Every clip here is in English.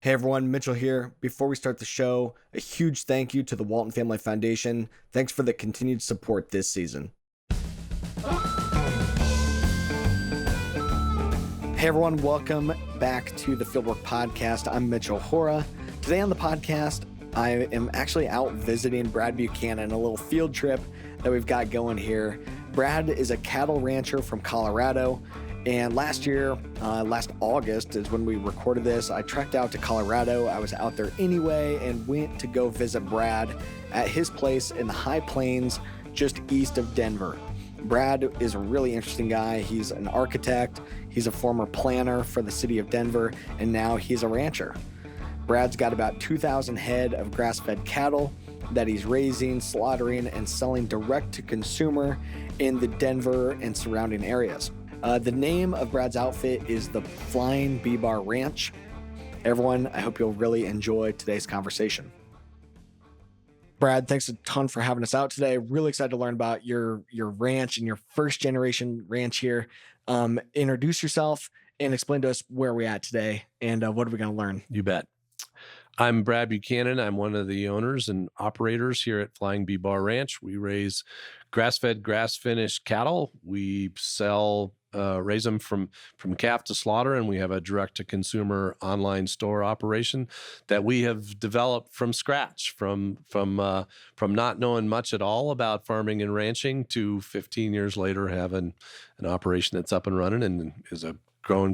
Hey everyone, Mitchell here. Before we start the show, a huge thank you to the Walton Family Foundation. Thanks for the continued support this season. Hey everyone, welcome back to the Fieldwork Podcast. I'm Mitchell Hora. Today on the podcast, I am actually out visiting Brad Buchanan, a little field trip that we've got going here. Brad is a cattle rancher from Colorado. And last August is when we recorded this. I trekked out to Colorado. I was out there anyway and went to go visit Brad at his place in the High Plains just east of Denver. Brad is a really interesting guy. He's an architect. He's a former planner for the city of Denver, and now he's a rancher. Brad's got about 2,000 head of grass-fed cattle that he's raising, slaughtering, and selling direct to consumer in the Denver and surrounding areas. The name of Brad's outfit is the Flying Bee-Bar Ranch. Everyone, I hope you'll really enjoy today's conversation. Brad, thanks a ton for having us out today. Really excited to learn about your ranch and your first generation ranch here. Introduce yourself and explain to us where we're at today and what are we going to learn? You bet. I'm Brad Buchanan. I'm one of the owners and operators here at Flying Bee-Bar Ranch. We raise grass-fed, grass-finished cattle. We raise them from calf to slaughter, and we have a direct-to-consumer online store operation that we have developed from scratch, from not knowing much at all about farming and ranching to 15 years later having an operation that's up and running and is a going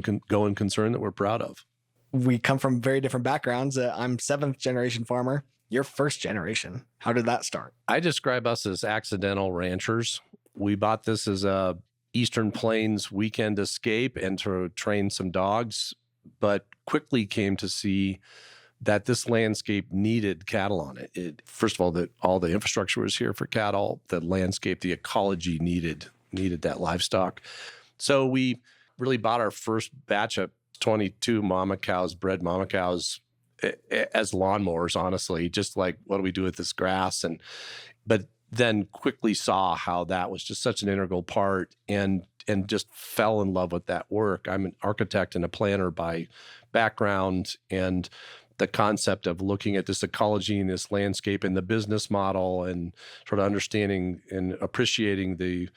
concern that we're proud of. We come from very different backgrounds. I'm 7th generation farmer. You're 1st generation. How did that start? I describe us as accidental ranchers. We bought this as a Eastern Plains weekend escape and to train some dogs, but quickly came to see that this landscape needed cattle on it. First of all, that all the infrastructure was here for cattle. The landscape, the ecology needed that livestock. So we really bought our first batch of 22 bred mama cows as lawnmowers, honestly, just like, what do we do with this grass? But then quickly saw how that was just such an integral part and just fell in love with that work. I'm an architect and a planner by background, and the concept of looking at this ecology and this landscape and the business model and sort of understanding and appreciating the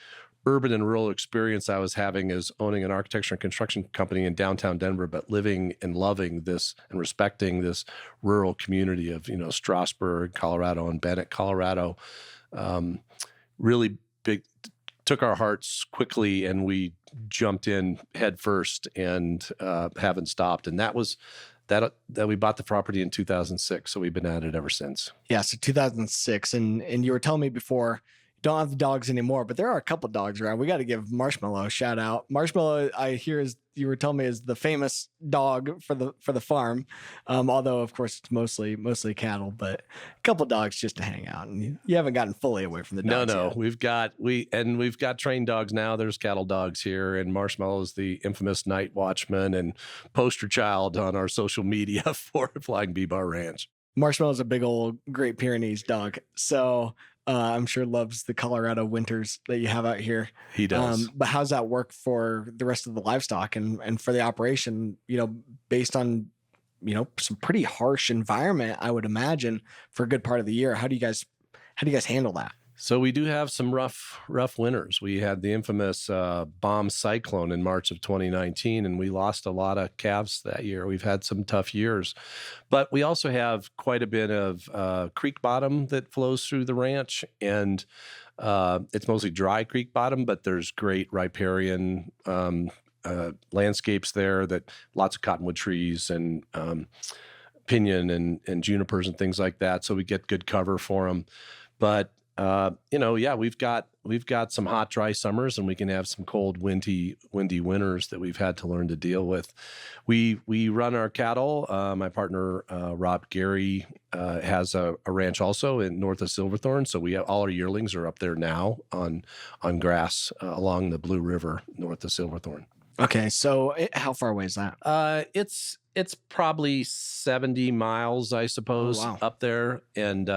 urban and rural experience I was having as owning an architecture and construction company in downtown Denver, but living and loving this and respecting this rural community of, Strasburg, Colorado, and Bennett, Colorado, really big, took our hearts quickly, and we jumped in head first and haven't stopped. And that was that we bought the property in 2006. So we've been at it ever since. Yeah. So 2006. And you were telling me before, don't have the dogs anymore, but there are a couple dogs around. We got to give Marshmallow a shout out. Marshmallow, I hear, you were telling me, is the famous dog for the farm. Although of course it's mostly cattle, but a couple dogs just to hang out, and you haven't gotten fully away from the dogs. No, yet. We've got trained dogs now. There's cattle dogs here, and Marshmallow is the infamous night watchman and poster child on our social media for Flying Bee-Bar Ranch. Marshmallow's a big old Great Pyrenees dog, so I'm sure loves the Colorado winters that you have out here. He does. But how's that work for the rest of the livestock and for the operation, based on, some pretty harsh environment, I would imagine, for a good part of the year. How do you guys handle that? So we do have some rough winters. We had the infamous bomb cyclone in March of 2019, and we lost a lot of calves that year. We've had some tough years, but we also have quite a bit of creek bottom that flows through the ranch, and it's mostly dry creek bottom, but there's great riparian landscapes there, that lots of cottonwood trees and pinyon and junipers and things like that. So we get good cover for them, but we've got some hot, dry summers, and we can have some cold, windy winters that we've had to learn to deal with. We run our cattle. My partner, Rob Gary, has a ranch also north of Silverthorne. So we have all our yearlings are up there now on grass along the Blue River north of Silverthorne. Okay. So how far away is that? It's probably 70 miles, I suppose, up there. And,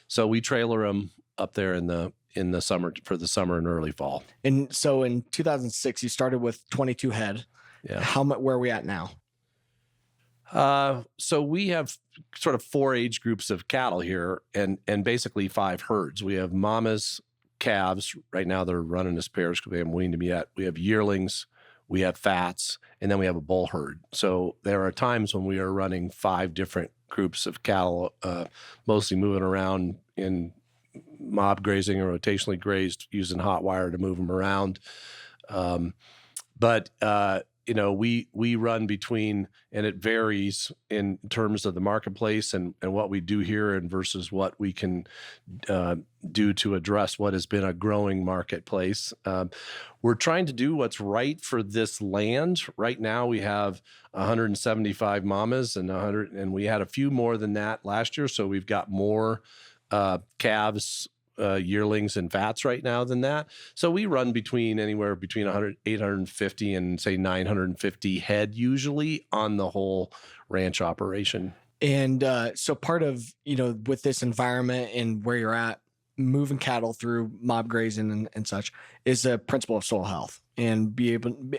so we trailer them up there in the summer, for the summer and early fall. And so in 2006, you started with 22 head. Yeah. Where are we at now? So we have sort of 4 age groups of cattle here, and basically 5 herds. We have mamas, calves. Right now they're running as pairs because we haven't weaned them yet. We have yearlings, we have fats, and then we have a bull herd. So there are times when we are running 5 different groups of cattle, mostly moving around in mob grazing or rotationally grazed, using hot wire to move them around. But we run between, and it varies in terms of the marketplace and what we do here and versus what we can do to address what has been a growing marketplace. We're trying to do what's right for this land. Right now we have 175 mamas and 100, and we had a few more than that last year. So we've got more calves, yearlings and fats right now than that. So we run anywhere between 850 and say 950 head usually on the whole ranch operation. And so part of, with this environment and where you're at, moving cattle through mob grazing and such is a principle of soil health, and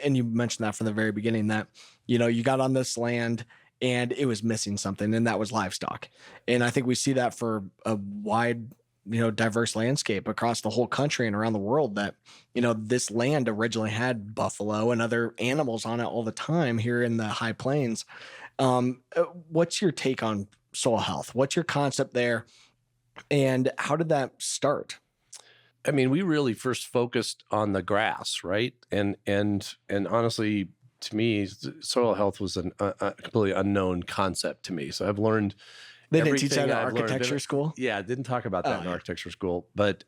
and you mentioned that from the very beginning that, you got on this land and it was missing something, and that was livestock. And I think we see that for a wide, diverse landscape across the whole country and around the world, that, this land originally had buffalo and other animals on it all the time here in the high plains. What's your take on soil health? What's your concept there? And how did that start? I mean, we really first focused on the grass, right? And honestly, to me, soil health was a completely unknown concept to me. So I've learned They didn't teach that in architecture school? Yeah, I didn't talk about that in architecture school. But,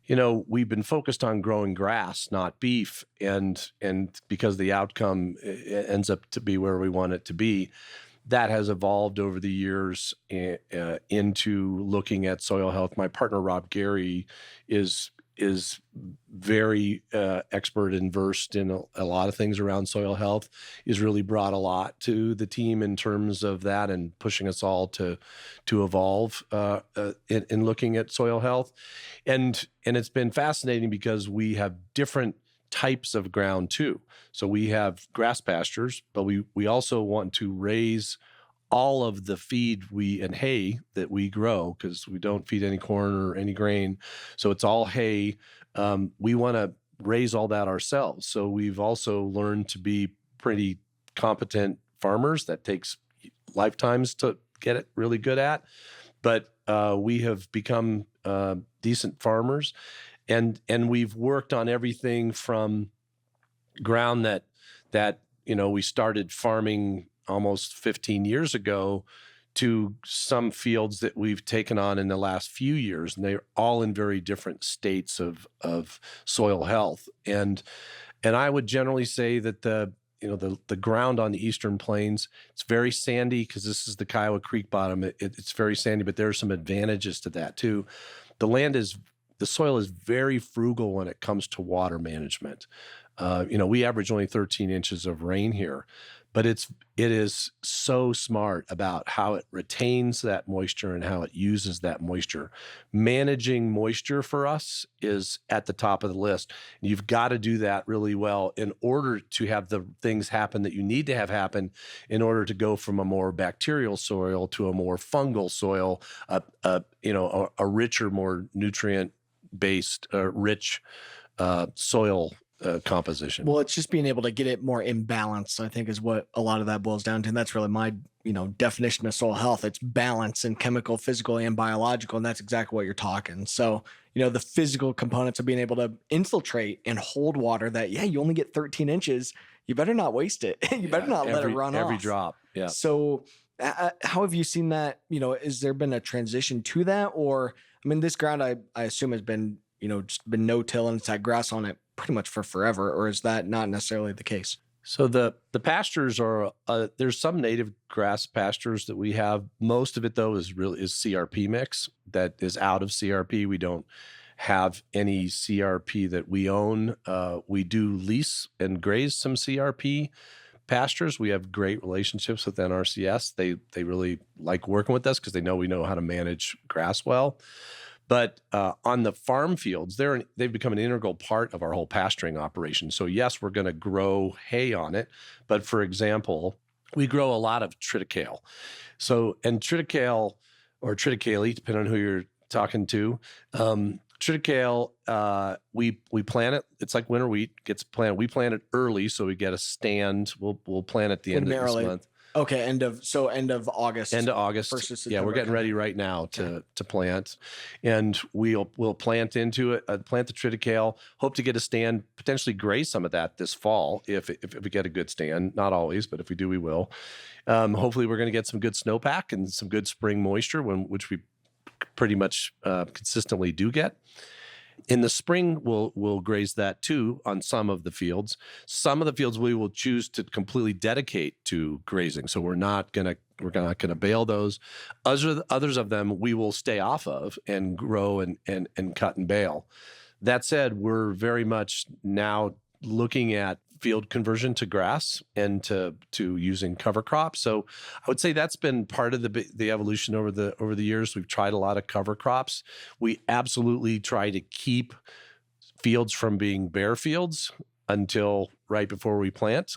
we've been focused on growing grass, not beef. And because the outcome ends up to be where we want it to be, that has evolved over the years into looking at soil health. My partner, Rob Gary, is very expert and versed in a lot of things around soil health. He's really brought a lot to the team in terms of that and pushing us all to evolve in looking at soil health. And it's been fascinating because we have different types of ground too. So we have grass pastures, but we also want to raise all of the feed and hay that we grow, because we don't feed any corn or any grain. So it's all hay. We want to raise all that ourselves. So we've also learned to be pretty competent farmers. That takes lifetimes to get it really good at. But we have become decent farmers. And we've worked on everything from ground that we started farming almost 15 years ago to some fields that we've taken on in the last few years, and they're all in very different states of soil health. And I would generally say that the ground on the Eastern Plains, it's very sandy because this is the Kiowa Creek bottom. It's very sandy, but there are some advantages to that too. The soil is very frugal when it comes to water management. We average only 13 inches of rain here, but it is so smart about how it retains that moisture and how it uses that moisture. Managing moisture for us is at the top of the list. And you've got to do that really well in order to have the things happen that you need to have happen in order to go from a more bacterial soil to a more fungal soil, a richer, more nutrient-based, rich soil composition. Well, it's just being able to get it more in balance, I think, is what a lot of that boils down to. And that's really my, definition of soil health. It's balance and chemical, physical, and biological. And that's exactly what you're talking. So, the physical components of being able to infiltrate and hold water that, you only get 13 inches. You better not waste it. You better not let it run off. Every drop. Yeah. So how have you seen that? Has there been a transition to that? Or, this ground, I assume has been, just been no-till and it's had grass on it pretty much for forever, or is that not necessarily the case? So the pastures are there's some native grass pastures that we have. Most of it though is CRP mix that is out of CRP. We don't have any CRP that we own. We do lease and graze some CRP pastures. We have great relationships with NRCS. They really like working with us because they know we know how to manage grass well. But on the farm fields, they've become an integral part of our whole pasturing operation. So yes, we're going to grow hay on it. But for example, we grow a lot of triticale. So, and triticale or triticale, depending on who you're talking to, triticale, we plant it. It's like winter wheat, gets planted. We plant it early, so we get a stand. We'll plant at the end of this month. Okay, end of August. End of August. Yeah, we're getting ready right now to plant, and we'll plant into it. Plant the triticale. Hope to get a stand. Potentially graze some of that this fall if we get a good stand. Not always, but if we do, we will. Hopefully, we're going to get some good snowpack and some good spring moisture, which we pretty much consistently do get. In the spring, we'll graze that too on some of the fields. Some of the fields we will choose to completely dedicate to grazing. So we're not gonna bale those. Others of them we will stay off of and grow and cut and bale. That said, we're very much now looking at field conversion to grass and to using cover crops. So I would say that's been part of the evolution over the years. We've tried a lot of cover crops. We absolutely try to keep fields from being bare fields until right before we plant,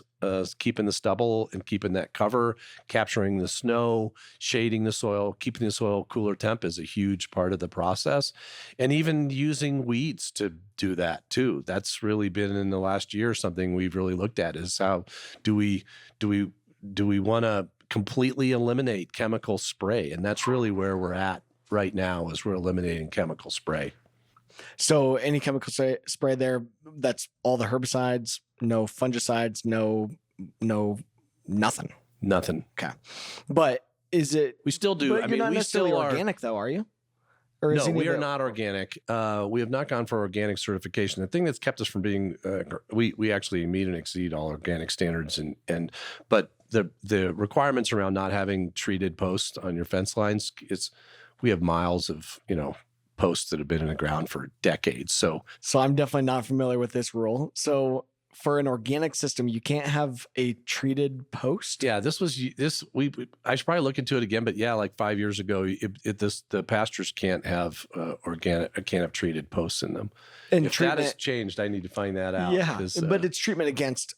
keeping the stubble and keeping that cover, capturing the snow, shading the soil, keeping the soil cooler temp is a huge part of the process. And even using weeds to do that too. That's really been in the last year something we've really looked at is how do we want to completely eliminate chemical spray? And that's really where we're at right now is we're eliminating chemical spray. So any chemical spray there, that's all the herbicides, no fungicides, no nothing. Nothing. Okay. But is it... We still do. You're not necessarily organic though, are you? Or no, we are not organic. We have not gone for organic certification. The thing that's kept us from being... we actually meet and exceed all organic standards. But the requirements around not having treated posts on your fence lines, we have miles of, posts that have been in the ground for decades. So I'm definitely not familiar with this rule. So for an organic system, you can't have a treated post. Yeah, I should probably look into it again, but yeah, like 5 years ago, the pastures can't have can't have treated posts in them. And if that has changed, I need to find that out. Yeah, but it's treatment against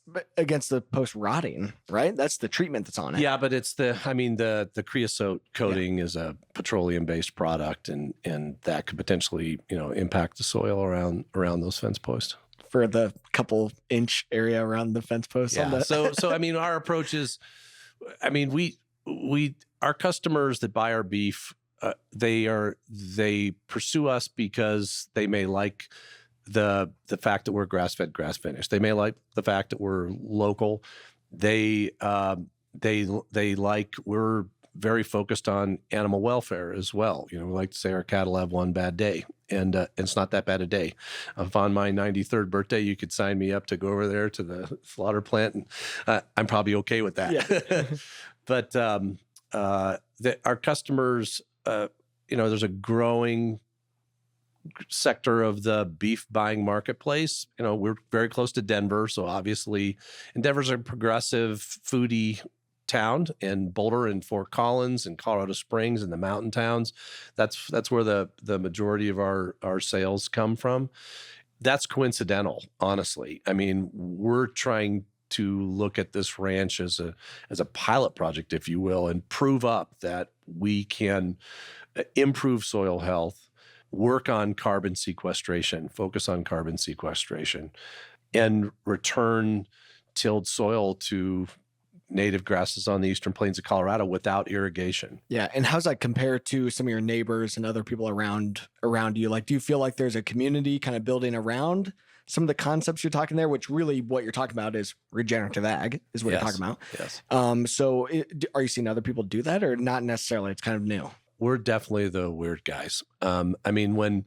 the post rotting, right? That's the treatment that's on it. Yeah, but it's the creosote coating is a petroleum-based product, and that could potentially impact the soil around those fence posts. For the couple inch area around the fence posts. Yeah. So our approach is, our customers that buy our beef, they pursue us because they may like the fact that we're grass-fed, grass-finished. They may like the fact that we're local. They like we're very focused on animal welfare as well. We like to say our cattle have one bad day, and it's not that bad a day. If on my 93rd birthday, you could sign me up to go over there to the slaughter plant, and I'm probably okay with that. Yeah. But our customers, there's a growing sector of the beef buying marketplace. We're very close to Denver, so obviously, and Denver's a progressive foodie town, and Boulder and Fort Collins and Colorado Springs and the mountain towns. That's where the majority of our sales come from. That's coincidental, honestly. We're trying to look at this ranch as a pilot project, if you will, and prove up that we can improve soil health, work on carbon sequestration, focus on carbon sequestration, and return tilled soil to native grasses on the eastern plains of Colorado without irrigation. Yeah. And how's that compare to some of your neighbors and other people around you? Like, do you feel like there's a community kind of building around some of the concepts you're talking there, which really what you're talking about is regenerative ag is what you're talking about. Yes. So are you seeing other people do that or not necessarily? It's kind of new. We're definitely the weird guys. When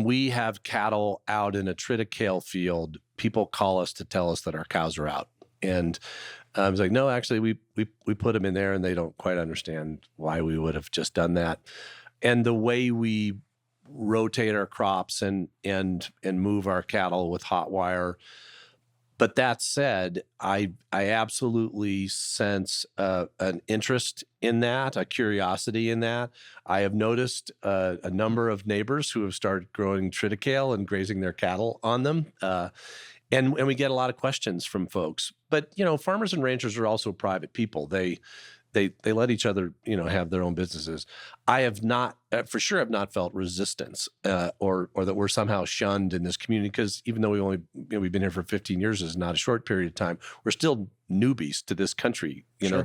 we have cattle out in a triticale field, people call us to tell us that our cows are out. And I was like, no, actually, we put them in there, and they don't quite understand why we would have just done that. And the way we rotate our crops and move our cattle with hot wire. But that said, I absolutely sense an interest in that, a curiosity in that. I have noticed a number of neighbors who have started growing triticale and grazing their cattle on them. And we get a lot of questions from folks. But, farmers and ranchers are also private people. They let each other, have their own businesses. I have not, for sure, have not felt resistance or that we're somehow shunned in this community, because even though we've been here for 15 years, is not a short period of time. We're still newbies to this country. Sure.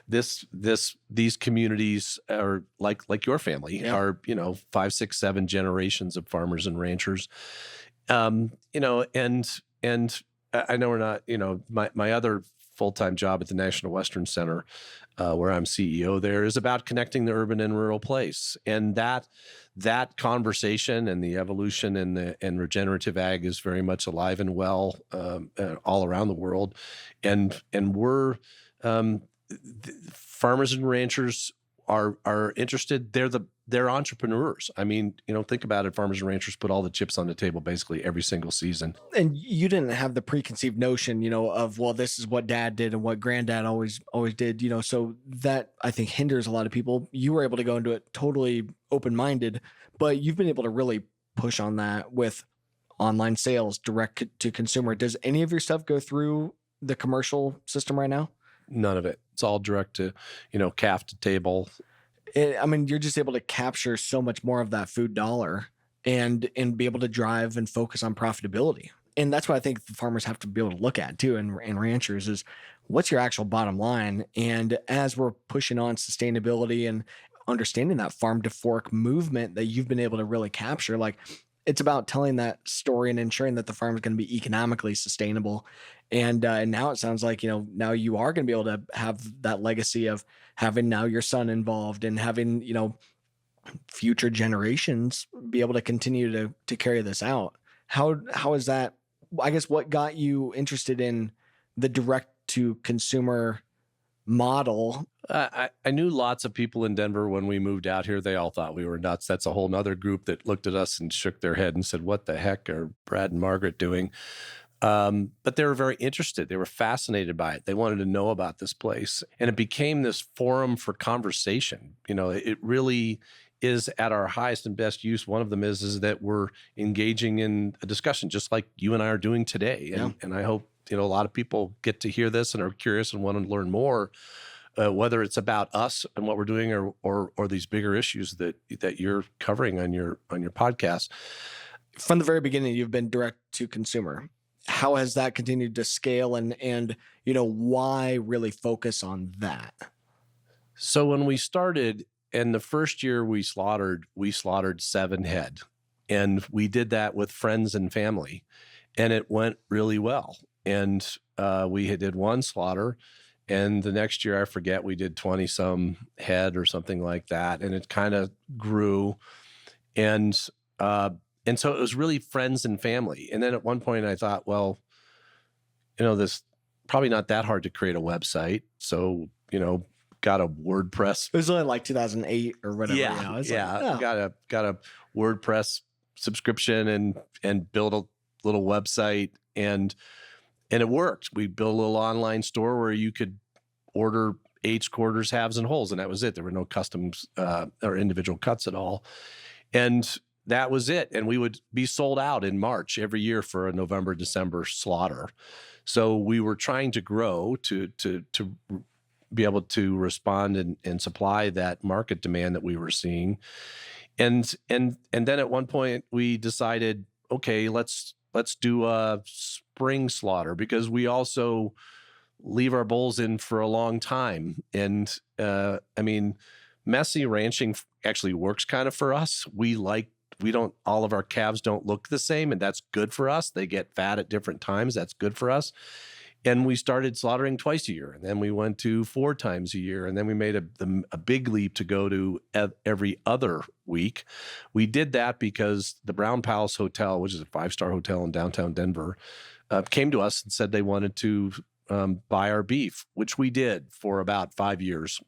These communities are like your family, Yeah. are 5, 6, 7 generations of farmers and ranchers. And I know we're not, my other full-time job at the National Western Center, where I'm CEO there, is about connecting the urban and rural place. And that conversation and the evolution and regenerative ag is very much alive and well all around the world. And we're farmers and ranchers are interested. They're entrepreneurs. I mean, think about it. Farmers and ranchers put all the chips on the table basically every single season. And you didn't have the preconceived notion, of, well, this is what dad did and what granddad always did, so that I think hinders a lot of people. You were able to go into it totally open-minded, but you've been able to really push on that with online sales, direct to consumer. Does any of your stuff go through the commercial system right now? None of it. It's all direct to, calf to table. You're just able to capture so much more of that food dollar and be able to drive and focus on profitability. And that's what I think the farmers have to be able to look at too, and ranchers, is what's your actual bottom line? And as we're pushing on sustainability and understanding that farm to fork movement that you've been able to really capture, like, it's about telling that story and ensuring that the farm is going to be economically sustainable. And now it sounds like, now you are going to be able to have that legacy of having now your son involved and having, future generations be able to continue to carry this out. How is that? I guess what got you interested in the direct to consumer model? I knew lots of people in Denver when we moved out here. They all thought we were nuts. That's a whole nother group that looked at us and shook their head and said, what the heck are Brad and Margaret doing? But they were very interested. They were fascinated by it. They wanted to know about this place. And it became this forum for conversation. It really is at our highest and best use. One of them is that we're engaging in a discussion just like you and I are doing today. And I hope, a lot of people get to hear this and are curious and want to learn more, whether it's about us and what we're doing or these bigger issues that you're covering on your podcast. From the very beginning, you've been direct to consumer. How has that continued to scale and why really focus on that? So when we started, and the first year we slaughtered 7 head, and we did that with friends and family, and it went really well. And we did one slaughter, and the next year, I forget, we did 20 some head or something like that. And it kind of grew. And so it was really friends and family. And then at one point I thought, well, this probably not that hard to create a website. So, got a WordPress. It was only like 2008 or whatever. Got a WordPress subscription and built a little website, and it worked. We built a little online store where you could order eighths, quarters, halves, and wholes, and that was it. There were no customs or individual cuts at all. And that was it. And we would be sold out in March every year for a November, December slaughter. So we were trying to grow to be able to respond and supply that market demand that we were seeing. And then at one point we decided, okay, let's do a spring slaughter, because we also leave our bulls in for a long time. And messy ranching actually works kind of for us. All of our calves don't look the same, and that's good for us. They get fat at different times. That's good for us. And we started slaughtering twice a year, and then we went to 4 times a year, and then we made a big leap to go to every other week. We did that because the Brown Palace Hotel, which is a 5-star hotel in downtown Denver, came to us and said they wanted to buy our beef, which we did for about 5 years.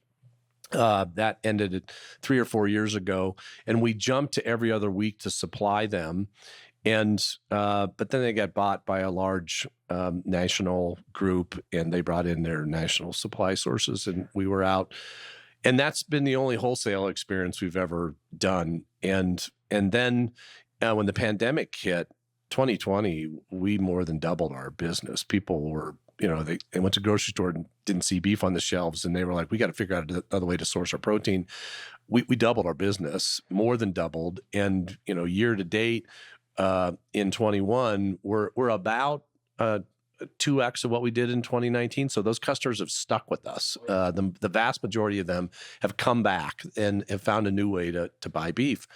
That ended 3 or 4 years ago, and we jumped to every other week to supply them. And but then they got bought by a large national group, and they brought in their national supply sources, and we were out. And that's been the only wholesale experience we've ever done. And then when the pandemic hit, 2020, we more than doubled our business. People were, they went to the grocery store and didn't see beef on the shelves, and they were like, we got to figure out another way to source our protein. We doubled our business, more than doubled. And, year to date, in 21, we're about 2x of what we did in 2019. So those customers have stuck with us. The vast majority of them have come back and have found a new way to buy beef.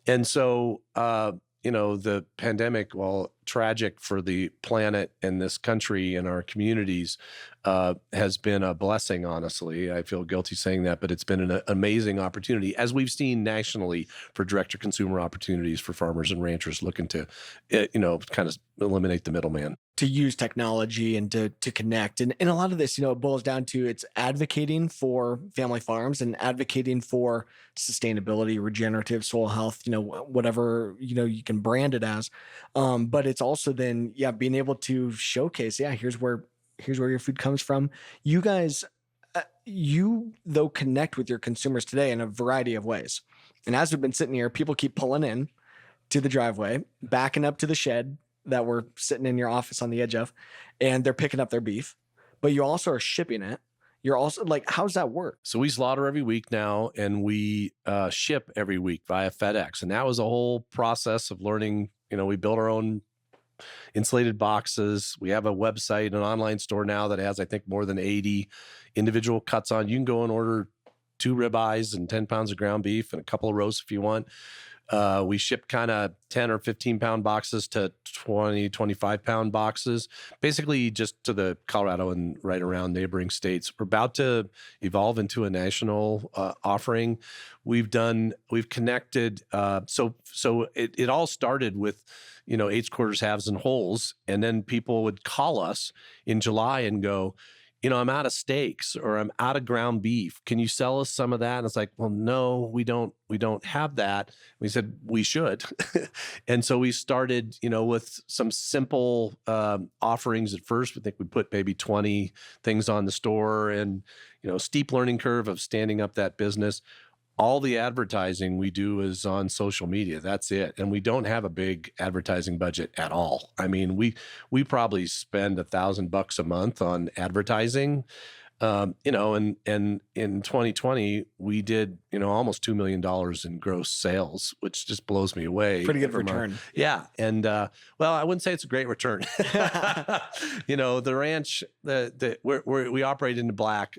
And so, the pandemic, while tragic for the planet and this country and our communities, has been a blessing, honestly. I feel guilty saying that, but it's been an amazing opportunity, as we've seen nationally, for direct-to-consumer opportunities for farmers and ranchers looking to, kind of eliminate the middleman. To use technology and to connect. And a lot of this, it boils down to it's advocating for family farms and advocating for sustainability, regenerative, soil health, whatever, you can brand it as. But it's also then, being able to showcase, here's where your food comes from. You guys, though, connect with your consumers today in a variety of ways. And as we've been sitting here, people keep pulling in to the driveway, backing up to the shed that we're sitting in your office on the edge of, and they're picking up their beef, but you also are shipping it. You're also like, how's that work? So we slaughter every week now, and we ship every week via FedEx. And that was a whole process of learning. We built our own insulated boxes. We have a website, an online store now that has, I think, more than 80 individual cuts on. You can go and order 2 ribeyes and 10 pounds of ground beef and a couple of roasts if you want. We ship kind of 10 or 15 pound boxes to 20, 25 pound boxes, basically just to the Colorado and right around neighboring states. We're about to evolve into a national offering. We've connected. So it all started with, eighths, quarters, halves, and wholes. And then people would call us in July and go, I'm out of steaks or I'm out of ground beef. Can you sell us some of that? And it's like, well, no, we don't have that. We said we should. And so we started, with some simple offerings at first. I think we put maybe 20 things on the store, and, steep learning curve of standing up that business. All the advertising we do is on social media. That's it. And we don't have a big advertising budget at all. I mean, we probably spend $1,000 a month on advertising. And in 2020, we did, almost $2 million in gross sales, which just blows me away. Pretty good return. Yeah. And, well, I wouldn't say it's a great return. The ranch, we operated in the black,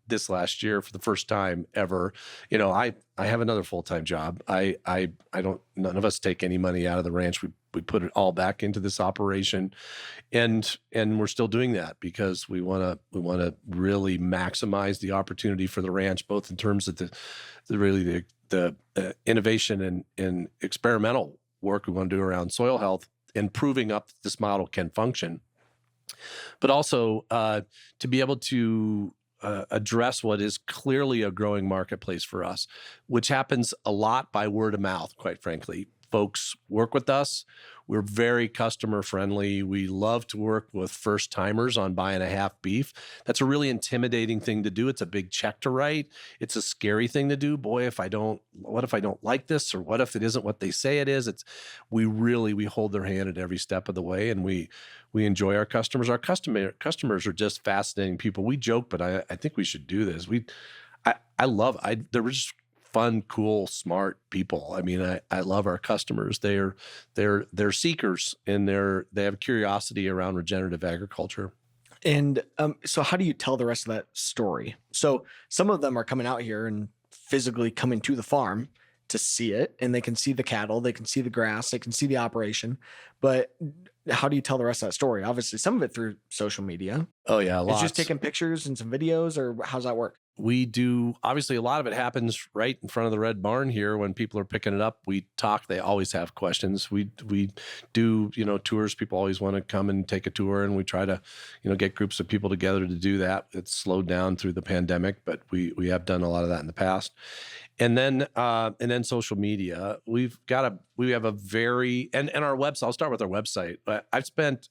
this last year for the first time ever. I have another full-time job. None of us take any money out of the ranch. We put it all back into this operation, and we're still doing that because we want to really maximize the opportunity for the ranch, both in terms of the innovation and experimental work we want to do around soil health and proving up that this model can function, but also to be able to address what is clearly a growing marketplace for us, which happens a lot by word of mouth, quite frankly. Folks work with us. We're very customer friendly. We love to work with first timers on buying a half beef. That's a really intimidating thing to do. It's a big check to write. It's a scary thing to do. Boy, what if I don't like this, or what if it isn't what they say it is? We hold their hand at every step of the way, and we enjoy our customers. Our customers are just fascinating people. We joke, but I think we should do this. They're just fun, cool, smart people. I mean, I love our customers. They're seekers, and they have curiosity around regenerative agriculture. And so how do you tell the rest of that story? So some of them are coming out here and physically coming to the farm to see it, and they can see the cattle, they can see the grass, they can see the operation. But how do you tell the rest of that story? Obviously, some of it through social media. Oh yeah, lots. It's just taking pictures and some videos, or how's that work? We do, obviously, a lot of it happens right in front of the red barn here when people are picking it up. We talk, they always have questions. We do, tours. People always want to come and take a tour, and we try to, get groups of people together to do that. It's slowed down through the pandemic, but we have done a lot of that in the past. And then social media. We have a very, and our website, I'll start with our website. I've spent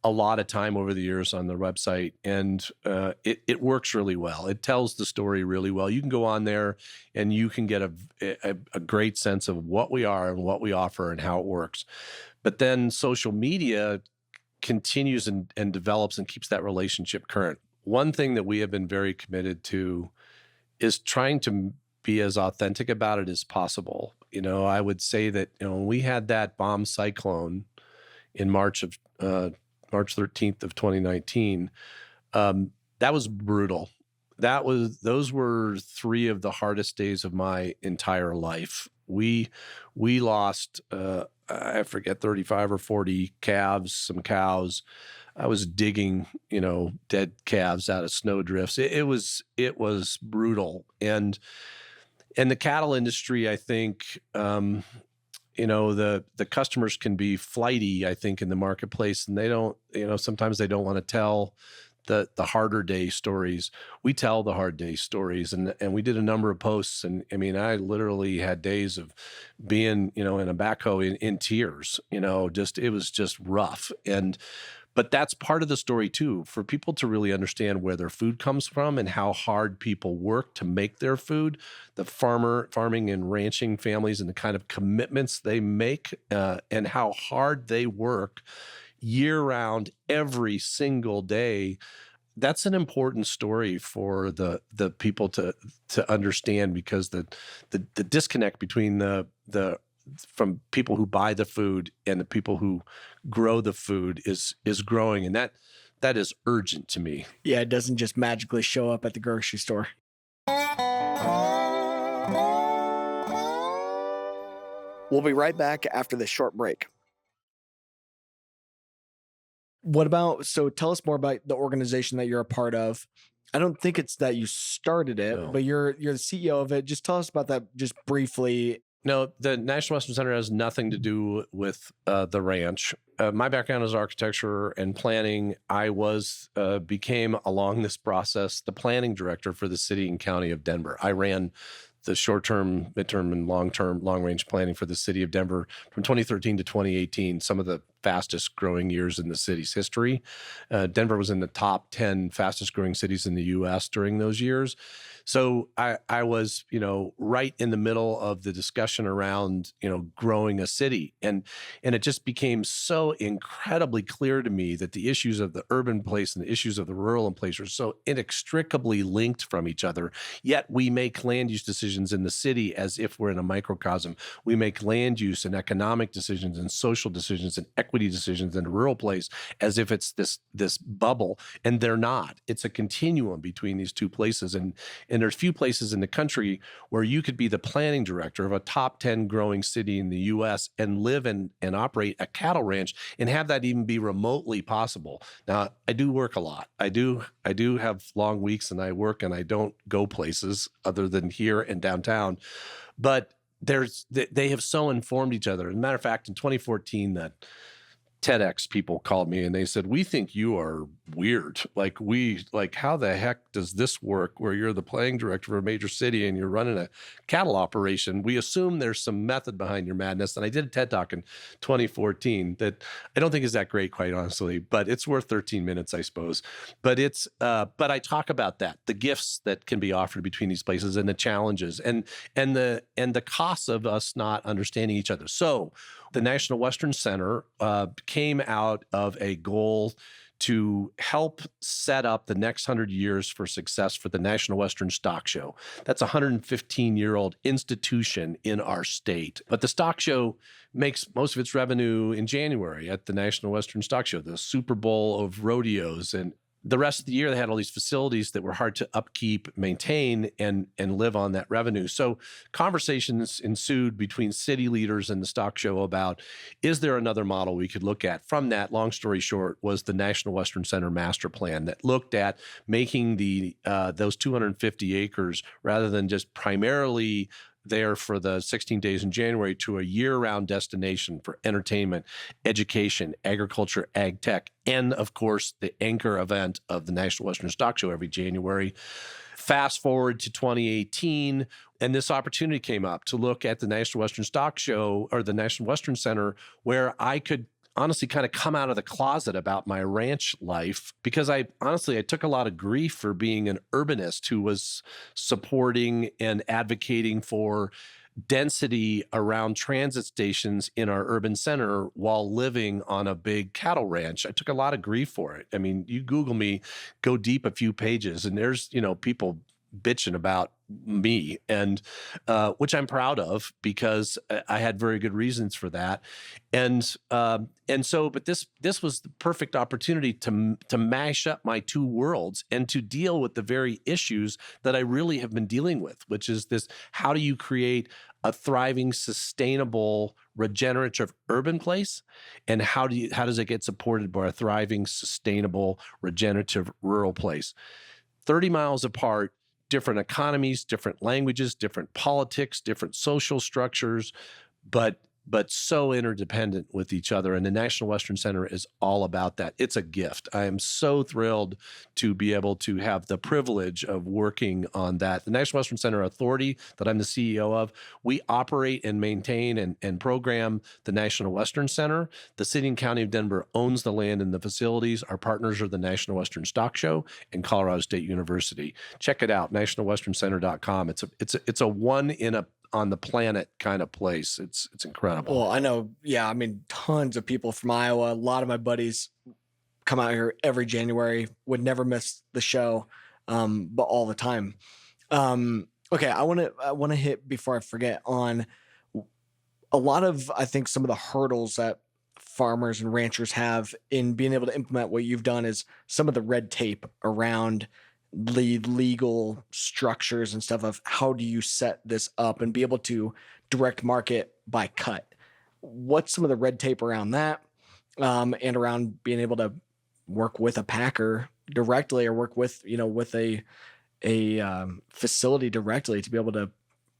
a lot of time over the years on the website, and it works really well. It tells the story really well. You can go on there and you can get a great sense of what we are and what we offer and how it works. But then social media continues and develops and keeps that relationship current. One thing that we have been very committed to is trying to be as authentic about it as possible. I would say that, when we had that bomb cyclone in March 13th of 2019, that was brutal. Those were 3 of the hardest days of my entire life. We lost, I forget, 35 or 40 calves, some cows. I was digging, dead calves out of snowdrifts. It was brutal. And the cattle industry, I think, the customers can be flighty, I think, in the marketplace, and they don't, sometimes they don't want to tell the harder day stories. We tell the hard day stories, and we did a number of posts, and I mean, I literally had days of being, in a backhoe in tears. It was just rough. But that's part of the story too, for people to really understand where their food comes from and how hard people work to make their food, the farming and ranching families and the kind of commitments they make, and how hard they work year round, every single day. That's an important story for the people to understand, because the disconnect between from people who buy the food and the people who grow the food is growing, and that is urgent to me. Yeah, it doesn't just magically show up at the grocery store. We'll be right back after this short break. So tell us more about the organization that you're a part of. I don't think it's that you started it, No. but you're the CEO of it. Just tell us about that just briefly. No, the National Western Center has nothing to do with the ranch. My background is architecture and planning. I became, along this process, the planning director for the city and county of Denver. I ran the short-term, midterm, and long-range planning for the city of Denver from 2013 to 2018, some of the fastest growing years in the city's history. Denver was in the top 10 fastest growing cities in the U.S. during those years. So I was, right in the middle of the discussion around, growing a city. And it just became so incredibly clear to me that the issues of the urban place and the issues of the rural place are so inextricably linked from each other. Yet we make land use decisions in the city as if we're in a microcosm. We make land use and economic decisions and social decisions and equity decisions in the rural place as if it's this bubble, and they're not. It's a continuum between these two places. And there's few places in the country where you could be the planning director of a top 10 growing city in the U.S. and live and operate a cattle ranch and have that even be remotely possible. Now, I do work a lot. I do have long weeks, and I work and I don't go places other than here and downtown. But they have so informed each other. As a matter of fact, in 2014, that TEDx people called me and they said, "We think you are weird. How the heck does this work where you're the planning director of a major city and you're running a cattle operation? We assume there's some method behind your madness." And I did a TED Talk in 2014 that I don't think is that great, quite honestly, but it's worth 13 minutes, I suppose. But but I talk about that, the gifts that can be offered between these places and the challenges and the costs of us not understanding each other. So the National Western Center came out of a goal to help set up the next 100 years for success for the National Western Stock Show. That's a 115-year-old institution in our state. But the stock show makes most of its revenue in January at the National Western Stock Show, the Super Bowl of rodeos. And the rest of the year, they had all these facilities that were hard to upkeep, maintain, and live on that revenue. So conversations ensued between city leaders and the stock show about, is there another model we could look at? From that, long story short, was the National Western Center master plan that looked at making those 250 acres, rather than just primarily there for the 16 days in January, to a year-round destination for entertainment, education, agriculture, ag tech, and of course, the anchor event of the National Western Stock Show every January. Fast forward to 2018, and this opportunity came up to look at the National Western Stock Show, or the National Western Center, where I could honestly kind of come out of the closet about my ranch life, because I took a lot of grief for being an urbanist who was supporting and advocating for density around transit stations in our urban center while living on a big cattle ranch. I took a lot of grief for it. I mean, you Google me, go deep a few pages, and there's, people bitching about me, and which I'm proud of, because I had very good reasons for that. But this was the perfect opportunity to mash up my two worlds and to deal with the very issues that I really have been dealing with, which is this: how do you create a thriving, sustainable, regenerative urban place, and how does it get supported by a thriving, sustainable, regenerative rural place? 30 miles apart, different economies, different languages, different politics, different social structures, but so interdependent with each other. And the National Western Center is all about that. It's a gift. I am so thrilled to be able to have the privilege of working on that. The National Western Center Authority, that I'm the CEO of, we operate and maintain and program the National Western Center. The city and county of Denver owns the land and the facilities. Our partners are the National Western Stock Show and Colorado State University. Check it out, nationalwesterncenter.com. It's a one on the planet kind of place. It's incredible. Well, I know. Yeah. I mean, tons of people from Iowa. A lot of my buddies come out here every January, would never miss the show, but all the time. Okay. I want to hit, before I forget, on a lot of, I think, some of the hurdles that farmers and ranchers have in being able to implement what you've done is some of the red tape around the legal structures and stuff of how do you set this up and be able to direct market by cut. What's some of the red tape around that, and around being able to work with a packer directly, or work with, with a facility directly to be able to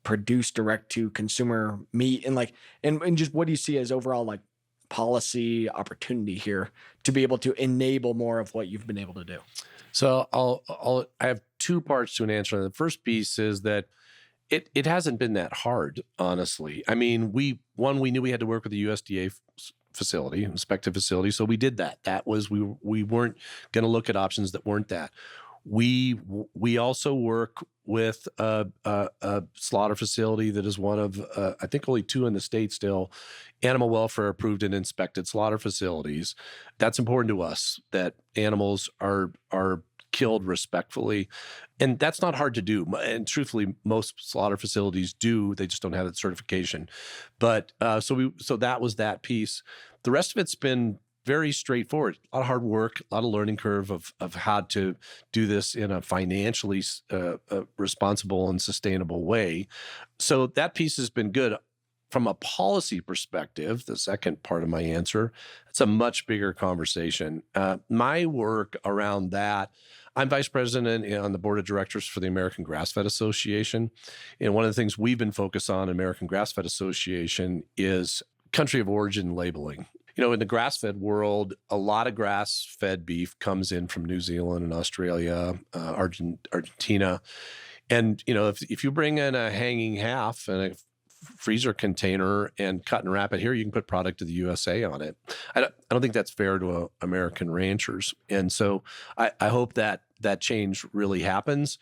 produce direct to consumer meat, and just what do you see as overall like policy opportunity here to be able to enable more of what you've been able to do? So I have two parts to an answer. The first piece is that it hasn't been that hard, honestly. I mean, we knew we had to work with the USDA facility, inspected facility, so we did that. That was, we weren't going to look at options that weren't that. We also work with a slaughter facility that is one of, I think, only two in the state still, animal welfare approved and inspected slaughter facilities. That's important to us, that animals are killed respectfully. And that's not hard to do. And truthfully, most slaughter facilities do. They just don't have that certification. But so that was that piece. The rest of it's been very straightforward. A lot of hard work, a lot of learning curve of how to do this in a financially responsible and sustainable way. So that piece has been good. From a policy perspective, the second part of my answer, it's a much bigger conversation. My work around that, I'm vice president on the board of directors for the American Grass-Fed Association. And one of the things we've been focused on, American Grass-Fed Association, is country of origin labeling. In the grass-fed world, a lot of grass-fed beef comes in from New Zealand and Australia, Argentina. And, if you bring in a hanging half and a freezer container and cut and wrap it here, you can put product to the USA on it. I don't think that's fair to American ranchers. And so I hope that change really happens.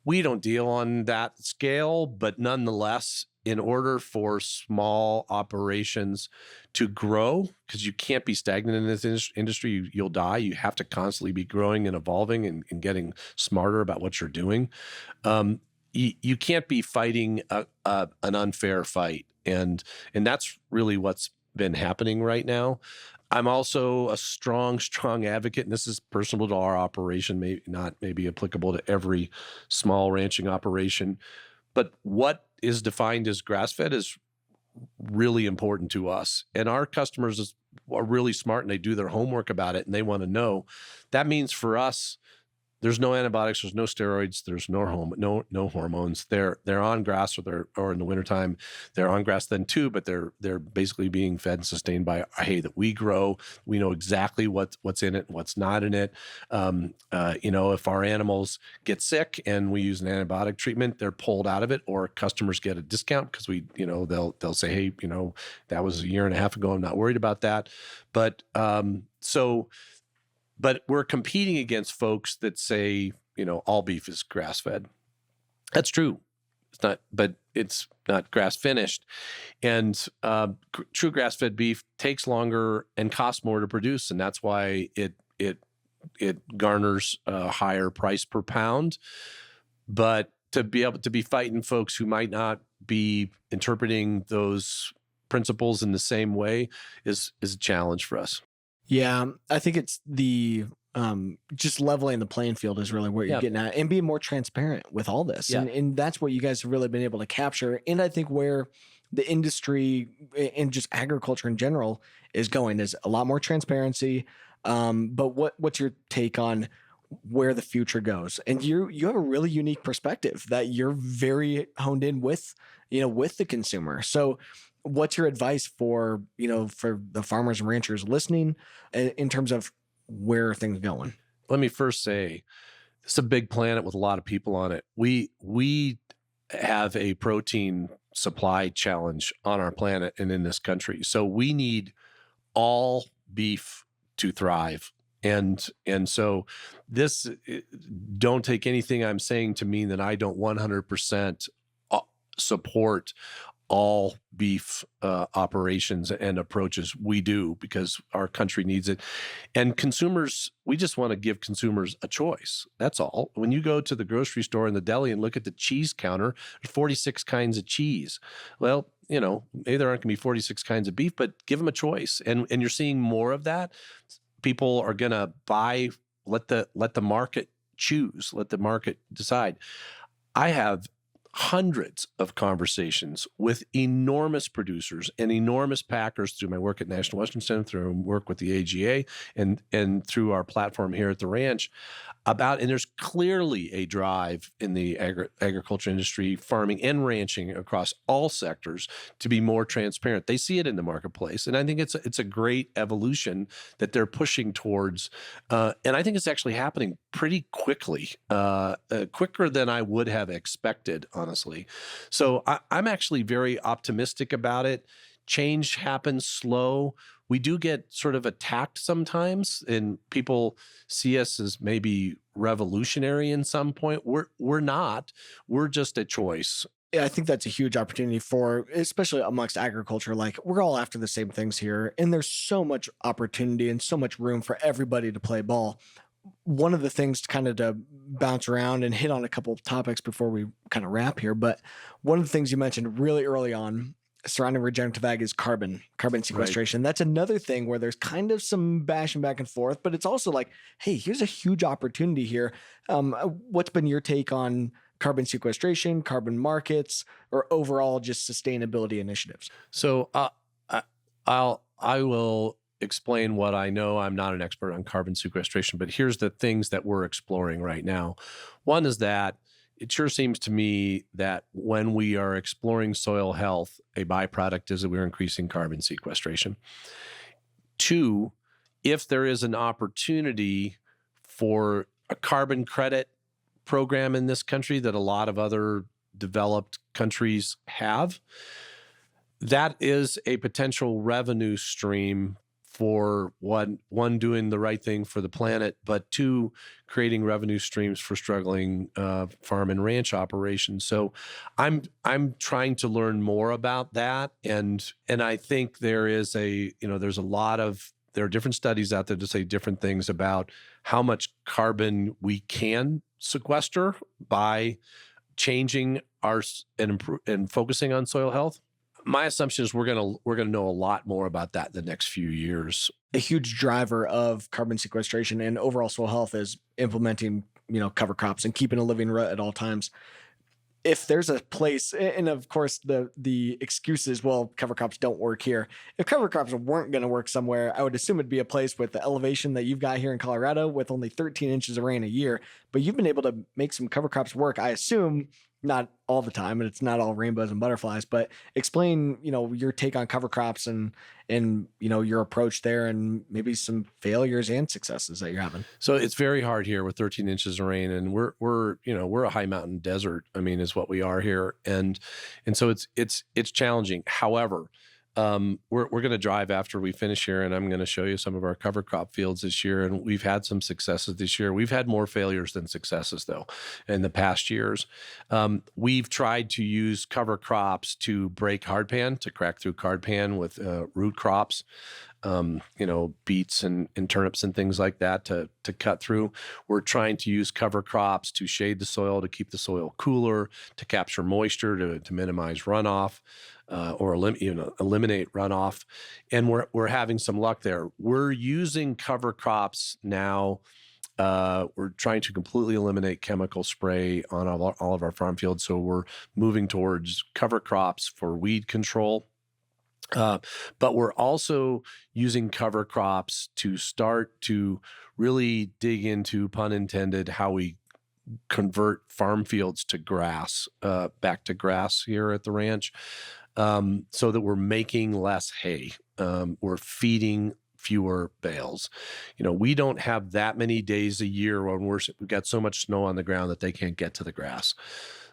We don't deal on that scale, but nonetheless, in order for small operations to grow, because you can't be stagnant in this industry, you'll die. You have to constantly be growing and evolving and getting smarter about what you're doing. You can't be fighting an unfair fight. And that's really what's been happening right now. I'm also a strong advocate, and this is personal to our operation, maybe applicable to every small ranching operation. But what is defined as grass-fed is really important to us. And our customers are really smart, and they do their homework about it, and they want to know. That means for us, there's no antibiotics, there's no steroids, there's no hormones. They're on grass, or in the wintertime, they're on grass then too, but they're basically being fed and sustained by hay that we grow. We know exactly what's in it and what's not in it. If our animals get sick and we use an antibiotic treatment, they're pulled out of it, or customers get a discount because they'll say, hey, that was a year and a half ago, I'm not worried about that. But we're competing against folks that say, all beef is grass-fed. That's true. but it's not grass finished. And true grass-fed beef takes longer and costs more to produce, and that's why it garners a higher price per pound. But to be able to be fighting folks who might not be interpreting those principles in the same way is a challenge for us. Yeah, I think it's the just leveling the playing field is really what you're getting at, and being more transparent with all this. Yeah. And that's what you guys have really been able to capture. And I think where the industry and just agriculture in general is going is a lot more transparency. But what's your take on where the future goes? And you have a really unique perspective that you're very honed in with, with the consumer. So what's your advice for the farmers and ranchers listening in terms of where are things going? Let me first say, it's a big planet with a lot of people on it. We have a protein supply challenge on our planet and in this country. So we need all beef to thrive. And so this, don't take anything I'm saying to mean that I don't 100% support all beef operations and approaches. We do, because our country needs it. And consumers, we just want to give consumers a choice. That's all. When you go to the grocery store in the deli and look at the cheese counter, there's 46 kinds of cheese. Well, maybe there aren't going to be 46 kinds of beef, but give them a choice. And you're seeing more of that. People are going to buy, let the market choose, let the market decide. I have hundreds of conversations with enormous producers and enormous packers through my work at National Western Center, through work with the AGA, and through our platform here at the ranch and there's clearly a drive in the agriculture industry, farming and ranching across all sectors, to be more transparent. They see it in the marketplace. And I think it's a great evolution that they're pushing towards. And I think it's actually happening pretty quickly, quicker than I would have expected, honestly. So I'm actually very optimistic about it. Change happens slow. We do get sort of attacked sometimes, and people see us as maybe revolutionary in some point. We're not. We're just a choice. Yeah, I think that's a huge opportunity for, especially amongst agriculture. Like, we're all after the same things here, and there's so much opportunity and so much room for everybody to play ball. One of the things to bounce around and hit on a couple of topics before we kind of wrap here, but one of the things you mentioned really early on surrounding regenerative ag is carbon sequestration. Right. That's another thing where there's kind of some bashing back and forth, but it's also like, hey, here's a huge opportunity here. What's been your take on carbon sequestration, carbon markets, or overall just sustainability initiatives? So I will explain what I know. I'm not an expert on carbon sequestration, but here's the things that we're exploring right now. One is that it sure seems to me that when we are exploring soil health, a byproduct is that we're increasing carbon sequestration. Two, if there is an opportunity for a carbon credit program in this country that a lot of other developed countries have, that is a potential revenue stream for one, doing the right thing for the planet, but two, creating revenue streams for struggling farm and ranch operations. So I'm trying to learn more about that. And I think there is there's there are different studies out there to say different things about how much carbon we can sequester by changing and focusing on soil health. My assumption is we're gonna know a lot more about that in the next few years. A huge driver of carbon sequestration and overall soil health is implementing, cover crops and keeping a living root at all times. If there's a place, and of course the excuse is, well, cover crops don't work here. If cover crops weren't going to work somewhere, I would assume it'd be a place with the elevation that you've got here in Colorado with only 13 inches of rain a year. But you've been able to make some cover crops work, I assume, not all the time, and it's not all rainbows and butterflies, but explain, your take on cover crops and your approach there, and maybe some failures and successes that you're having. So it's very hard here with 13 inches of rain, and we're a high mountain desert. I mean, is what we are here, and so it's challenging. However, we're going to drive after we finish here, and I'm going to show you some of our cover crop fields this year. And we've had some successes this year. We've had more failures than successes, though, in the past years. We've tried to use cover crops to break hardpan, to crack through hardpan with root crops. Beets and turnips and things like that to cut through. We're trying to use cover crops to shade the soil, to keep the soil cooler, to capture moisture, to minimize runoff, or eliminate runoff. And we're having some luck there. We're using cover crops now. We're trying to completely eliminate chemical spray on all of our farm fields. So we're moving towards cover crops for weed control. But we're also using cover crops to start to really dig into, pun intended, how we convert farm fields to grass, back to grass here at the ranch, so that we're making less hay. We're feeding fewer bales. We don't have that many days a year when we've got so much snow on the ground that they can't get to the grass.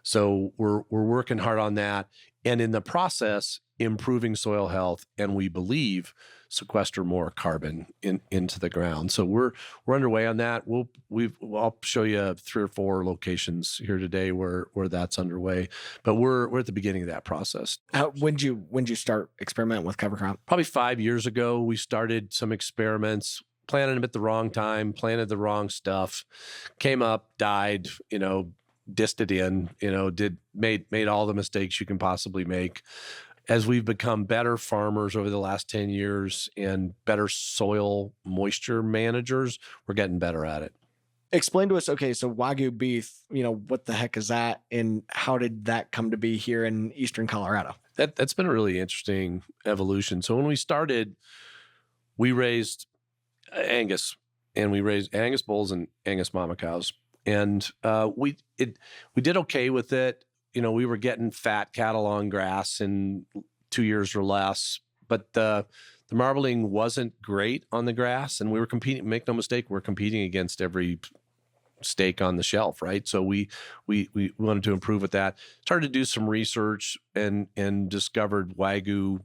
So we're working hard on that. And in the process, improving soil health, and we believe sequester more carbon into the ground. So we're underway on that. I'll show you 3 or 4 locations here today where that's underway, but we're at the beginning of that process. When'd you start experimenting with cover crop? Probably 5 years ago, we started some experiments. Planted them at the wrong time, planted the wrong stuff, came up, died, dissed it in, made all the mistakes you can possibly make. As we've become better farmers over the last 10 years and better soil moisture managers, we're getting better at it. Explain to us, okay, so Wagyu beef, what the heck is that? And how did that come to be here in Eastern Colorado? That's been a really interesting evolution. So when we started, we raised Angus, and we raised Angus bulls and Angus mama cows. And we did okay with it. We were getting fat cattle on grass in 2 years or less, but the marbling wasn't great on the grass, and we were competing. Make no mistake, we're competing against every steak on the shelf, right? So we wanted to improve with that. Started to do some research and discovered Wagyu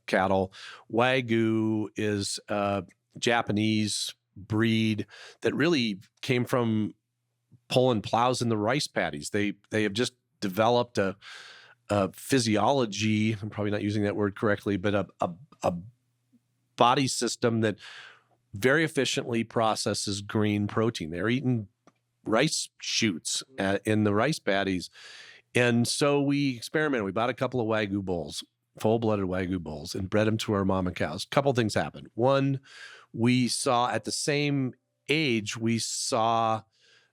cattle. Wagyu is a Japanese breed that really came from pulling plows in the rice paddies. They have just developed a physiology, I'm probably not using that word correctly, but a body system that very efficiently processes green protein. They're eating rice shoots in the rice paddies. And so we experimented. We bought a couple of Wagyu bulls, full-blooded Wagyu bulls, and bred them to our mama cows. A couple things happened. One, we saw at the same age,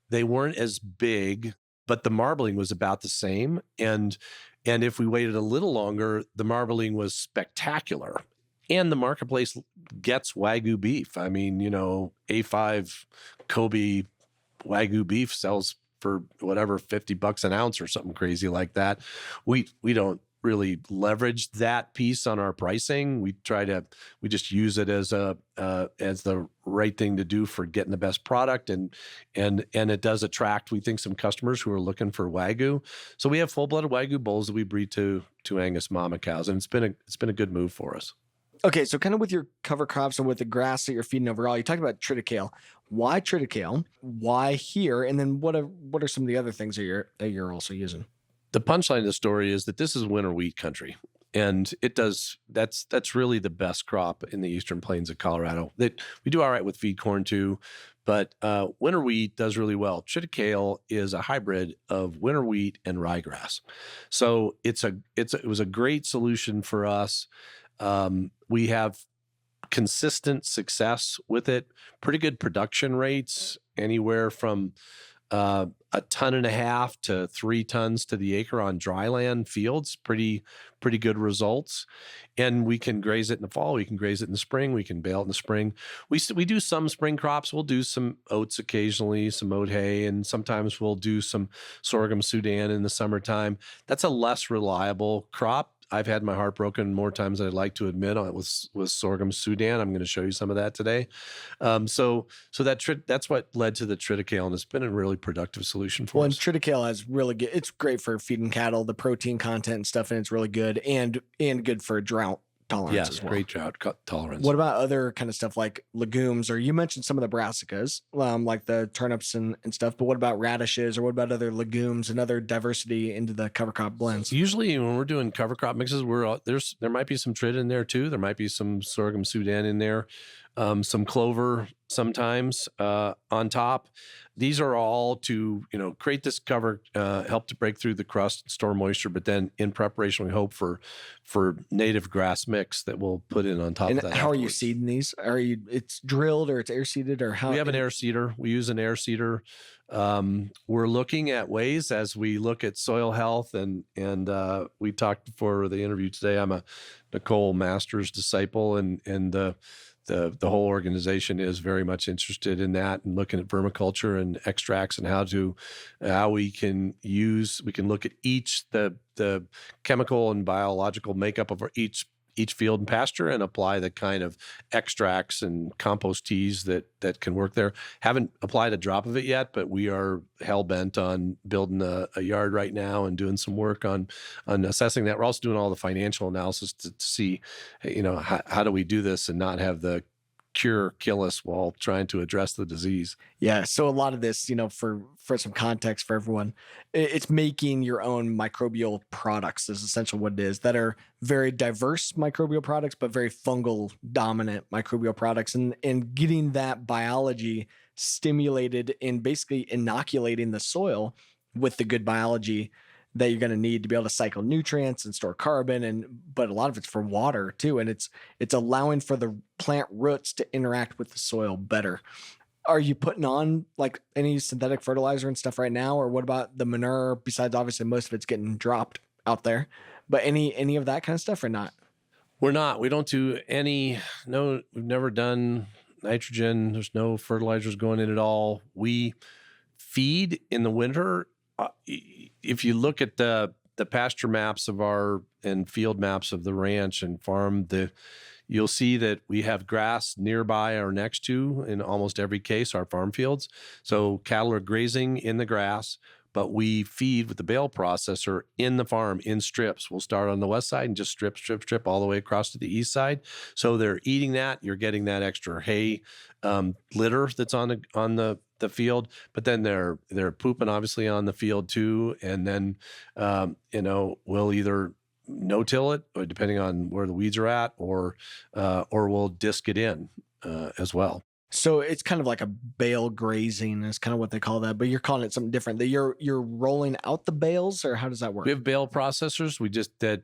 they weren't as big, but the marbling was about the same. And if we waited a little longer, the marbling was spectacular. And the marketplace gets Wagyu beef. I mean, A5 Kobe Wagyu beef sells for whatever, $50 an ounce or something crazy like that. We don't really leverage that piece on our pricing. We just use it as the right thing to do for getting the best product, and it does attract, we think, some customers who are looking for Wagyu. So we have full-blooded Wagyu bulls that we breed to Angus mama cows, and it's been a good move for us. Okay, so kind of with your cover crops and with the grass that you're feeding overall, you talked about triticale. Why triticale? Why here? And then what are some of the other things that you're also using? The punchline of the story is that this is winter wheat country, and that's really the best crop in the eastern plains of Colorado. That we do all right with feed corn too, but winter wheat does really well. Triticale is a hybrid of winter wheat and ryegrass, so it was a great solution for us. We have consistent success with it, pretty good production rates, anywhere from 1.5 tons to 3 tons to the acre on dryland fields. Pretty good results. And we can graze it in the fall. We can graze it in the spring. We can bale it in the spring. We do some spring crops. We'll do some oats occasionally, some oat hay, and sometimes we'll do some sorghum Sudan in the summertime. That's a less reliable crop. I've had my heart broken more times than I'd like to admit with sorghum Sudan. I'm going to show you some of that today. So that's what led to the triticale, and it's been a really productive solution for us. And triticale has really good. It's great for feeding cattle, the protein content and stuff, and it's really good and good for drought tolerance Yes, as well. great drought tolerance. What about other kind of stuff like legumes? Or you mentioned some of the brassicas, like the turnips and stuff. But what about radishes, or what about other legumes and other diversity into the cover crop blends? Usually, when we're doing cover crop mixes, there might be some trid in there too. There might be some sorghum Sudan in there, some clover sometimes on top. These are all to create this cover, help to break through the crust, store moisture. But then in preparation, we hope for native grass mix that we'll put in on top And of that. how are you afterwards. seeding these? It's drilled or it's air seeded, or how? We have an air seeder. We use an air seeder. We're looking at ways as we look at soil health, and we talked before the interview today. I'm a Nicole Masters disciple, and the whole organization is very much interested in that, and looking at vermiculture and extracts, and how we can look at the chemical and biological makeup of each field and pasture, and apply the kind of extracts and compost teas that can work there. Haven't applied a drop of it yet, but we are hell bent on building a yard right now and doing some work on assessing that. We're also doing all the financial analysis to see, how do we do this and not have the cure kill us while trying to address the disease. Yeah. So a lot of this, for some context for everyone, it's making your own microbial products is essentially what it is, that are very diverse microbial products, but very fungal dominant microbial products, and getting that biology stimulated and basically inoculating the soil with the good biology that you're going to need to be able to cycle nutrients and store carbon, but a lot of it's for water too, and it's allowing for the plant roots to interact with the soil better. Are you putting on like any synthetic fertilizer and stuff right now, or what about the manure? Besides, obviously, most of it's getting dropped out there, but any of that kind of stuff or not? We're not. We don't do any. No, we've never done nitrogen. There's no fertilizers going in at all. We feed in the winter. If you look at the pasture maps and field maps of the ranch and farm, you'll see that we have grass nearby or next to, in almost every case, our farm fields. So cattle are grazing in the grass, but we feed with the bale processor in the farm in strips. We'll start on the west side and just strip all the way across to the east side. So they're eating that. You're getting that extra hay litter that's on the field, but then they're pooping obviously on the field too. And then, we'll either no-till it, or depending on where the weeds are at, or we'll disc it in as well. So it's kind of like a bale grazing is kind of what they call that, but you're calling it something different. That you're rolling out the bales, or how does that work? We have bale processors. We just that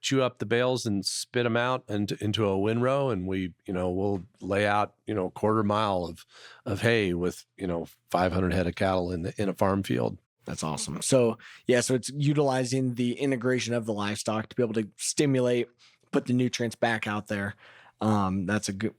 chew up the bales and spit them out into a windrow, and we'll lay out a quarter mile of hay with 500 head of cattle in a farm field. That's awesome. So yeah, so it's utilizing the integration of the livestock to be able to stimulate, put the nutrients back out there. That's a good,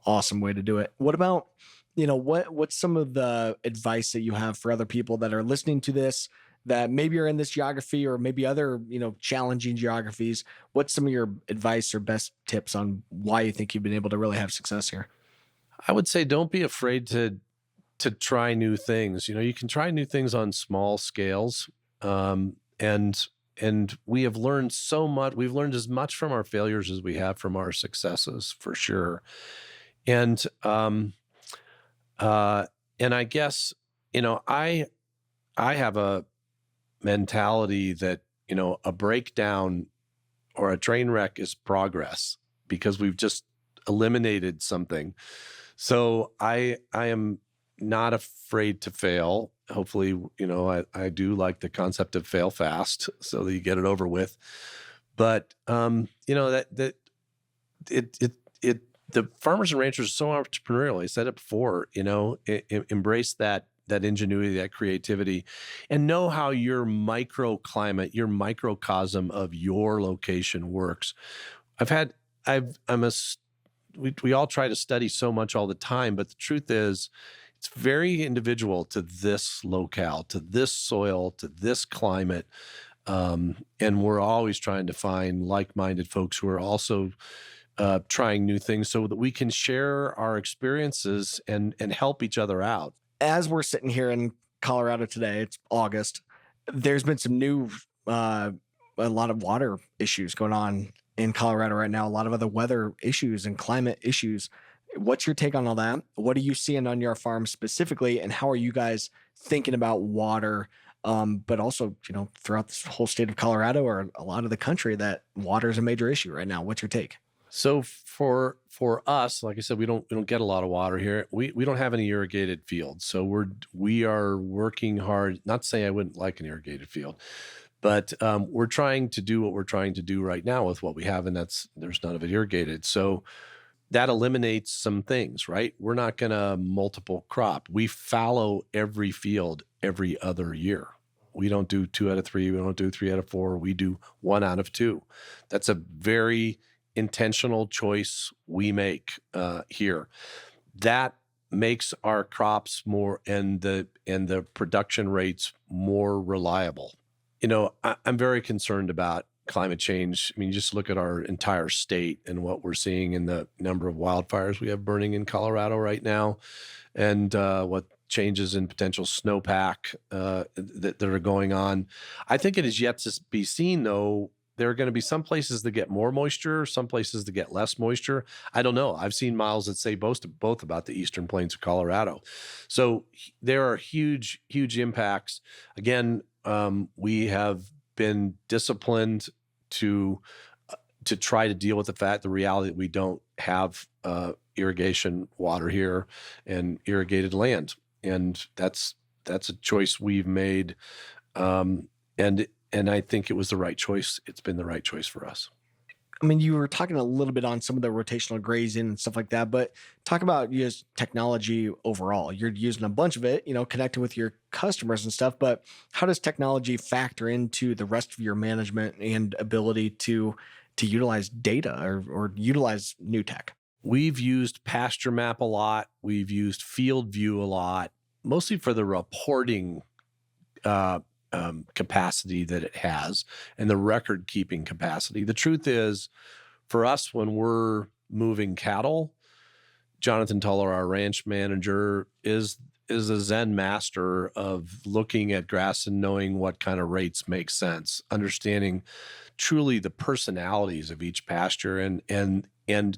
awesome way to do it. What about, what's some of the advice that you have for other people that are listening to this, that maybe are in this geography or maybe other, challenging geographies? What's some of your advice or best tips on why you think you've been able to really have success here? I would say don't be afraid to try new things. You can try new things on small scales. And we have learned so much. We've learned as much from our failures as we have from our successes, for sure. And I guess, I have a mentality that, a breakdown or a train wreck is progress, because we've just eliminated something. So I am not afraid to fail. Hopefully, I do like the concept of fail fast so that you get it over with. But the farmers and ranchers are so entrepreneurial. I said it before, embrace that ingenuity, that creativity, and know how your microclimate, your microcosm of your location works. We all try to study so much all the time, but the truth is, it's very individual to this locale, to this soil, to this climate. And we're always trying to find like-minded folks who are also trying new things so that we can share our experiences and help each other out. As we're sitting here in Colorado today, it's August, there's been some new, a lot of water issues going on in Colorado right now, a lot of other weather issues and climate issues. What's your take on all that? What are you seeing on your farm specifically, and how are you guys thinking about water? But also, throughout this whole state of Colorado or a lot of the country, that water is a major issue right now. What's your take? So for us, like I said, we don't get a lot of water here. We don't have any irrigated fields, so we are working hard. Not to say I wouldn't like an irrigated field, but we're trying to do what we're trying to do right now with what we have, and there's none of it irrigated. So that eliminates some things, right? We're not going to multiple crop. We fallow every field every other year. We don't do 2 out of 3. We don't do 3 out of 4. We do 1 out of 2. That's a very intentional choice we make here. That makes our crops more and the production rates more reliable. I'm very concerned about climate change. I mean, just look at our entire state and what we're seeing in the number of wildfires we have burning in Colorado right now, and what changes in potential snowpack that are going on. I think it is yet to be seen, though. There are going to be some places that get more moisture, some places that get less moisture. I don't know. I've seen miles that say both about the eastern plains of Colorado. So there are huge, huge impacts. Again, we have been disciplined to try to deal with the reality that we don't have irrigation water here and irrigated land, and that's a choice we've made, and I think it was the right choice. It's been the right choice for us. I mean, you were talking a little bit on some of the rotational grazing and stuff like that, but talk about just technology overall. You're using a bunch of it, connecting with your customers and stuff, but how does technology factor into the rest of your management and ability to utilize data or utilize new tech? We've used Pasture Map a lot. We've used Field View a lot, mostly for the reporting capacity that it has and the record keeping capacity. The truth is, for us, when we're moving cattle, Jonathan Tuller, our ranch manager, is a Zen master of looking at grass and knowing what kind of rates make sense, understanding truly the personalities of each pasture and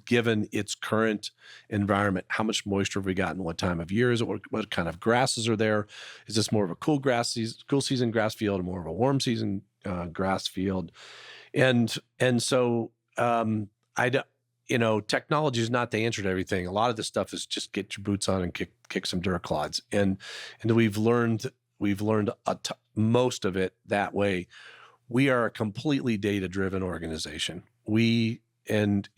given its current environment, how much moisture have we gotten? What time of year is it? What kind of grasses are there? Is this more of a cool season grass field, or more of a warm season grass field? And so technology is not the answer to everything. A lot of this stuff is just get your boots on and kick some dirt clods. And we've learned most of it that way. We are a completely data-driven organization. We and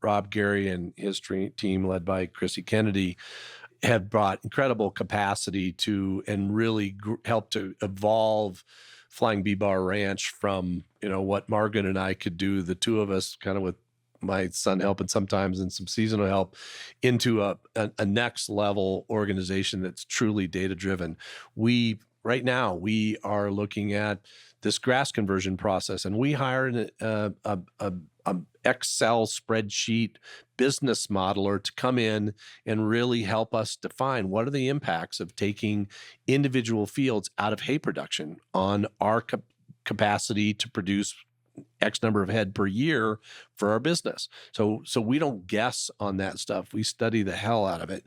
Rob Gary and his team, led by Chrissy Kennedy, have brought incredible capacity to and really help to evolve Flying Bee Bar Ranch from what Margaret and I could do, the two of us, kind of with my son helping sometimes and some seasonal help, into a next level organization that's truly data-driven. Right now we are looking at this grass conversion process, and we hired a Excel spreadsheet business modeler to come in and really help us define what are the impacts of taking individual fields out of hay production on our capacity to produce X number of head per year for our business. So we don't guess on that stuff. We study the hell out of it.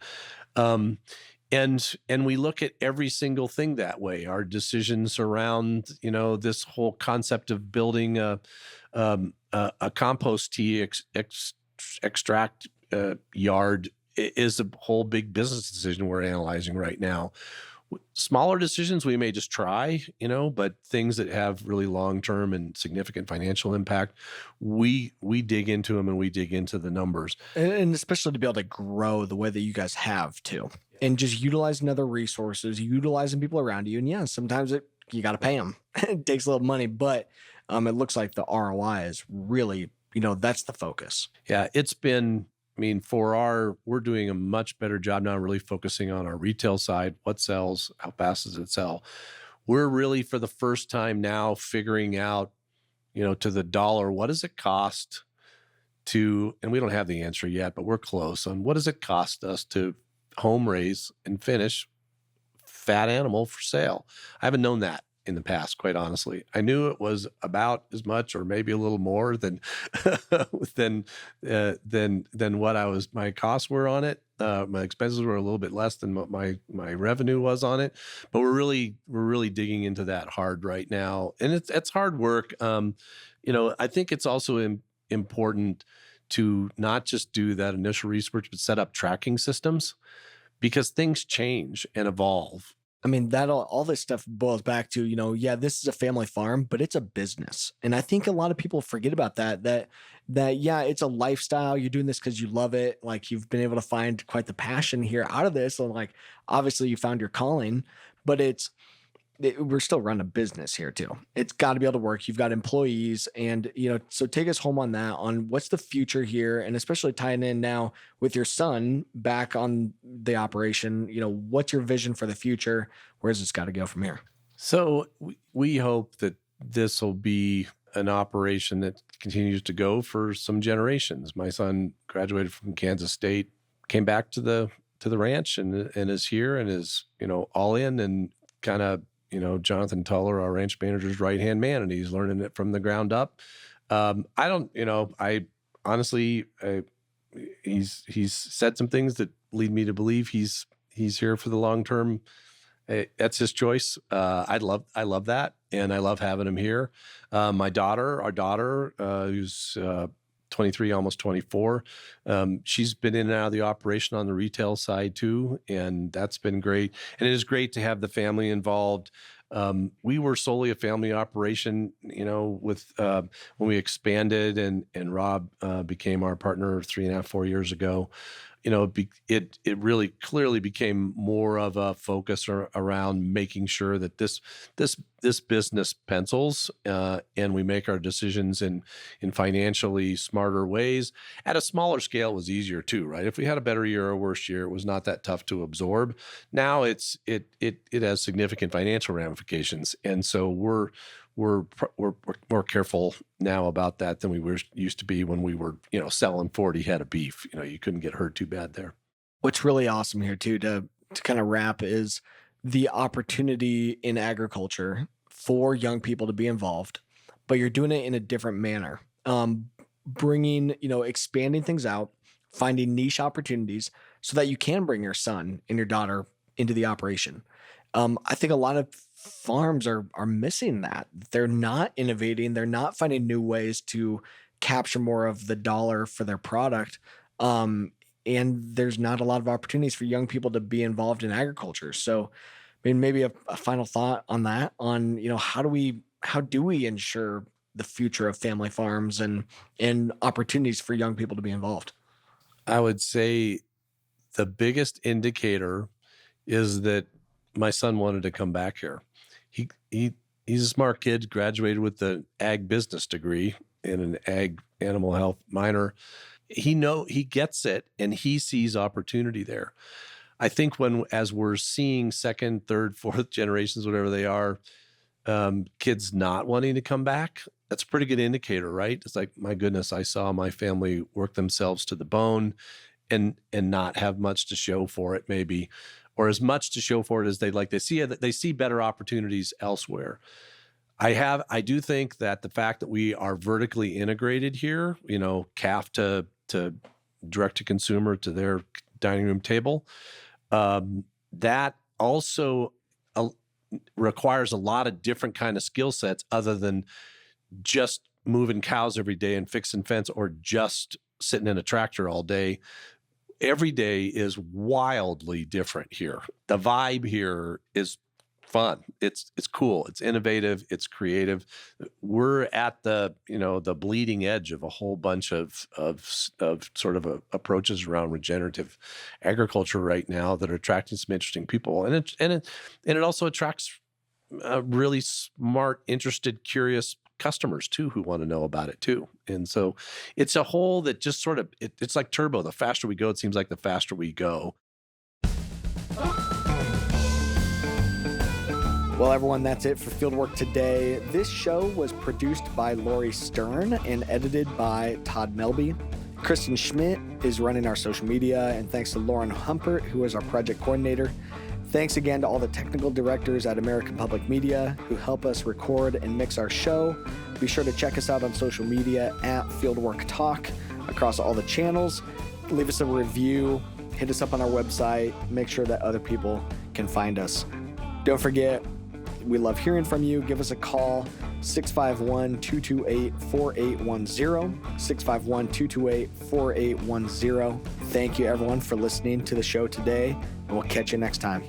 And we look at every single thing that way. Our decisions around, this whole concept of building a compost tea extract yard is a whole big business decision we're analyzing right now. Smaller decisions we may just try, but things that have really long-term and significant financial impact, we dig into them, and we dig into the numbers. And especially to be able to grow the way that you guys have to, and just utilizing other resources, utilizing people around you. And yeah, sometimes you got to pay them. It takes a little money, but it looks like the ROI is really, that's the focus. Yeah, we're doing a much better job now, really focusing on our retail side. What sells? How fast does it sell? We're really, for the first time now, figuring out, to the dollar, what does it cost to, and we don't have the answer yet, but we're close on what does it cost us to home raise and finish fat animal for sale. I haven't known that in the past, quite honestly. I knew it was about as much or maybe a little more than than what my costs were on it. My expenses were a little bit less than what my revenue was on it, but we're really digging into that hard right now, and it's hard work. I think it's also important to not just do that initial research, but set up tracking systems because things change and evolve. I mean, that all this stuff boils back to, yeah, this is a family farm, but it's a business. And I think a lot of people forget about that, yeah, it's a lifestyle. You're doing this because you love it. Like you've been able to find quite the passion here out of this. And like, obviously you found your calling, but we're still running a business here too. It's got to be able to work. You've got employees and, so take us home on that, on what's the future here, and especially tying in now with your son back on the operation, what's your vision for the future? Where's this got to go from here? So we hope that this will be an operation that continues to go for some generations. My son graduated from Kansas State, came back to the ranch and is here and is, all in and kind of, Jonathan Tuller, our ranch manager's right-hand man, and he's learning it from the ground up. He's said some things that lead me to believe he's here for the long term. That's his choice. I love that, and I love having him here. Our daughter, who's 23, almost 24. She's been in and out of the operation on the retail side too, and that's been great. And it is great to have the family involved. We were solely a family operation, with when we expanded and Rob became our partner 3.5, 4 years ago. It really clearly became more of a focus around making sure that this business pencils and we make our decisions in financially smarter ways. At a smaller scale, it was easier too, right? If we had a better year or a worse year, it was not that tough to absorb. Now it has significant financial ramifications, and so we're more careful now about that than we used to be when we were, selling 40 head of beef. You couldn't get hurt too bad there. What's really awesome here too, to kind of wrap, is the opportunity in agriculture for young people to be involved, but you're doing it in a different manner. Bringing, expanding things out, finding niche opportunities so that you can bring your son and your daughter into the operation. I think a lot of farms are missing that. They're not innovating. They're not finding new ways to capture more of the dollar for their product. And there's not a lot of opportunities for young people to be involved in agriculture. So, I mean, maybe a final thought on that, on, how do we ensure the future of family farms and opportunities for young people to be involved? I would say the biggest indicator is that my son wanted to come back here. He's a smart kid, graduated with the ag business degree and an ag animal health minor. He gets it, and he sees opportunity there. I think as we're seeing second, third, fourth generations, whatever they are, kids not wanting to come back, that's a pretty good indicator, right? It's like, my goodness, I saw my family work themselves to the bone and not have much to show for it, maybe, or as much to show for it as they'd like. They see better opportunities elsewhere. I do think that the fact that we are vertically integrated here, calf to direct to consumer to their dining room table, that also requires a lot of different kind of skill sets other than just moving cows every day and fixing fence or just sitting in a tractor all day. Every day is wildly different here. The vibe here is fun. It's cool. It's innovative. It's creative. We're at the bleeding edge of a whole bunch of sort of approaches around regenerative agriculture right now that are attracting some interesting people, and it also attracts really smart, interested, curious customers too who want to know about it too. And so it's a whole that just sort of it's like turbo. The faster we go, it seems like the faster we go. Well, everyone, that's it for Fieldwork today. This show was produced by Lori Stern and edited by Todd Melby. Kristen Schmidt is running our social media, and thanks to Lauren Humpert, who is our project coordinator. Thanks again to all the technical directors at American Public Media who help us record and mix our show. Be sure to check us out on social media at Fieldwork Talk across all the channels. Leave us a review, hit us up on our website, make sure that other people can find us. Don't forget, we love hearing from you. Give us a call, 651-228-4810, 651-228-4810. Thank you, everyone, for listening to the show today, and we'll catch you next time.